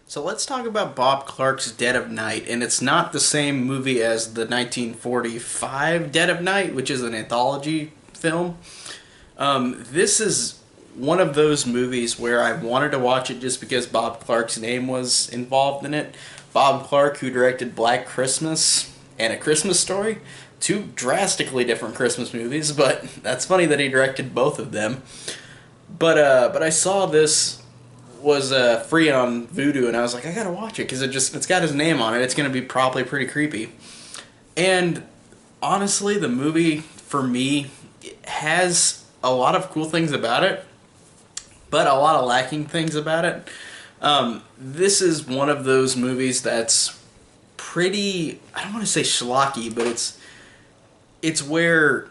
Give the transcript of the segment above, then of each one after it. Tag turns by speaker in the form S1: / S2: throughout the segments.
S1: So let's talk about Bob Clark's Dead of Night, and it's not the same movie as the 1945 Dead of Night, which is an anthology film. This is one of those movies where I wanted to watch it just because Bob Clark's name was involved in it. Bob Clark, who directed Black Christmas and A Christmas Story, two drastically different Christmas movies, but that's funny that he directed both of them. But I saw this was free on Vudu, and I was like, I gotta watch it because it's got his name on it. It's gonna be probably pretty creepy. And honestly, the movie for me has a lot of cool things about it, but a lot of lacking things about it. This is one of those movies that's pretty, I don't want to say schlocky, but it's where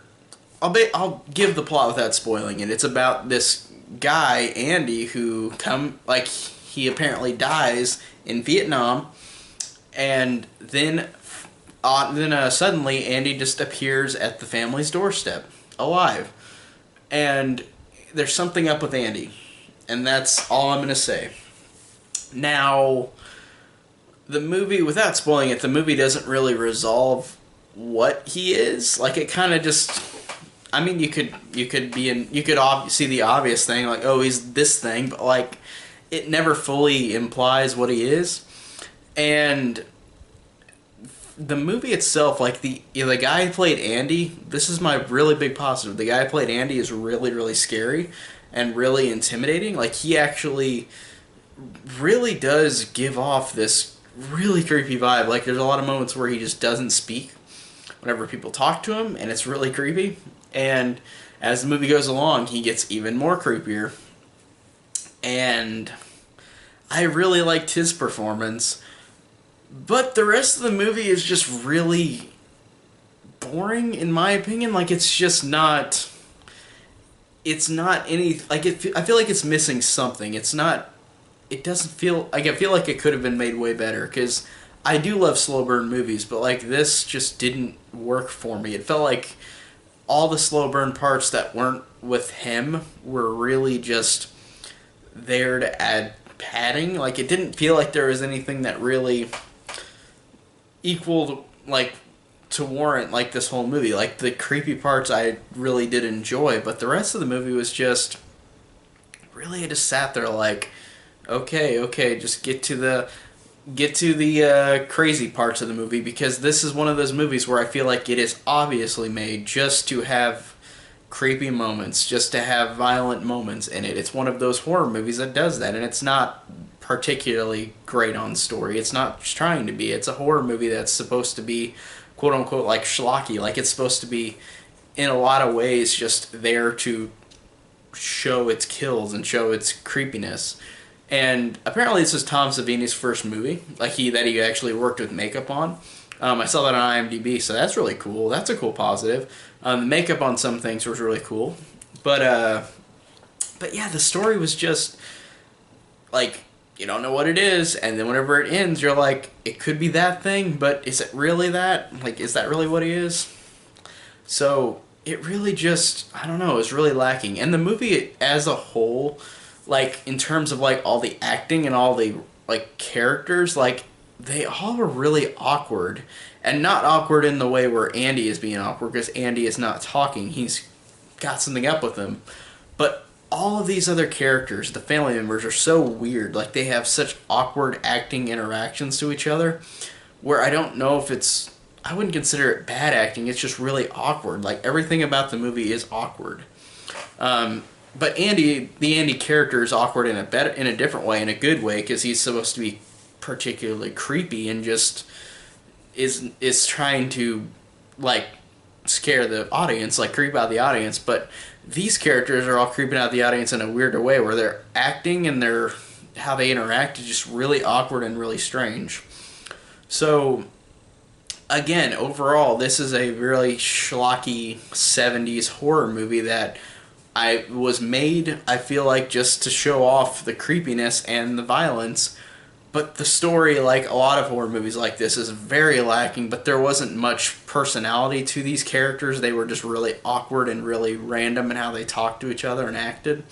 S1: I'll give the plot without spoiling it. It's about this guy Andy who he apparently dies in Vietnam, and then suddenly Andy just appears at the family's doorstep alive, and there's something up with Andy, and that's all I'm gonna say. Now, the movie, without spoiling it, the movie doesn't really resolve what he is. Like, it kind of just, I mean, you could see the obvious thing, like, oh, he's this thing, but like, it never fully implies what he is. And the movie itself, like the guy who played Andy, this is my really big positive. The guy who played Andy is really, really scary and really intimidating. Like, he actually really does give off this really creepy vibe. Like, there's a lot of moments where he just doesn't speak whenever people talk to him, and it's really creepy. And as the movie goes along, he gets even more creepier. And I really liked his performance, but the rest of the movie is just really boring, in my opinion. Like, it's just not, it's not any, like, I feel like it's missing something. It's not, it doesn't feel, like, I feel like it could have been made way better, because I do love slow burn movies, but like, this just didn't work for me. It felt like all the slow burn parts that weren't with him were really just there to add padding. Like, it didn't feel like there was anything that really equaled, like, to warrant, like, this whole movie. Like, the creepy parts I really did enjoy, but the rest of the movie was just, really, I just sat there like, okay, just get to the crazy parts of the movie, because this is one of those movies where I feel like it is obviously made just to have creepy moments, just to have violent moments in it. It's one of those horror movies that does that, and it's not particularly great on story. It's not trying to be. It's a horror movie that's supposed to be, quote unquote, like, schlocky. Like, it's supposed to be, in a lot of ways, just there to show its kills and show its creepiness. And apparently this is Tom Savini's first movie, like, that he actually worked with makeup on. I saw that on IMDb, so that's really cool. That's a cool positive. The makeup on some things was really cool, but yeah, the story was just like, you don't know what it is, and then whenever it ends, you're like, it could be that thing, but is it really that? Like, is that really what he is? So it really just, I don't know, is really lacking. And the movie as a whole, like, in terms of, like, all the acting and all the, like, characters, like, they all are really awkward. And not awkward in the way where Andy is being awkward, because Andy is not talking. He's got something up with him. But all of these other characters, the family members, are so weird. Like, they have such awkward acting interactions to each other, where I don't know if it's, I wouldn't consider it bad acting. It's just really awkward. Like, everything about the movie is awkward. But Andy, the Andy character, is awkward in a different way, in a good way, because he's supposed to be particularly creepy and just is trying to, like, scare the audience, like, creep out the audience. But these characters are all creeping out the audience in a weirder way, where their acting and how they interact is just really awkward and really strange. So, again, overall, this is a really schlocky 70s horror movie that was made, I feel like, just to show off the creepiness and the violence. But the story, like a lot of horror movies like this, is very lacking, but there wasn't much personality to these characters. They were just really awkward and really random in how they talked to each other and acted.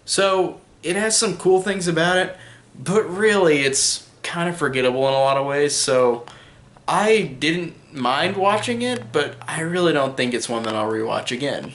S1: So, it has some cool things about it, but really it's kind of forgettable in a lot of ways, so I didn't mind watching it, but I really don't think it's one that I'll rewatch again.